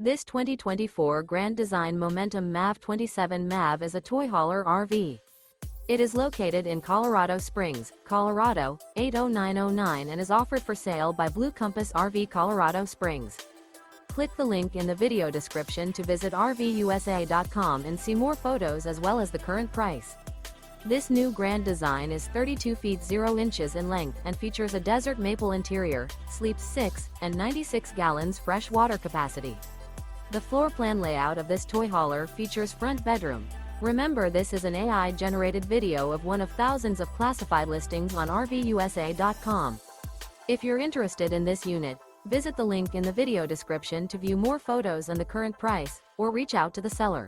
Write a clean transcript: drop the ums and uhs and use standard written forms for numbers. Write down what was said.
This 2024 Grand Design Momentum MAV 27 MAV is a toy hauler RV. It is located in Colorado Springs, Colorado, 80909 and is offered for sale by Blue Compass RV Colorado Springs. Click the link in the video description to visit RVUSA.com and see more photos as well as the current price. This new Grand Design is 32 feet 0 inches in length and features a desert maple interior, sleeps 6, and 96 gallons fresh water capacity. The floor plan layout of this toy hauler features front bedroom. Remember, this is an AI-generated video of one of thousands of classified listings on RVUSA.com. If you're interested in this unit, visit the link in the video description to view more photos and the current price, or reach out to the seller.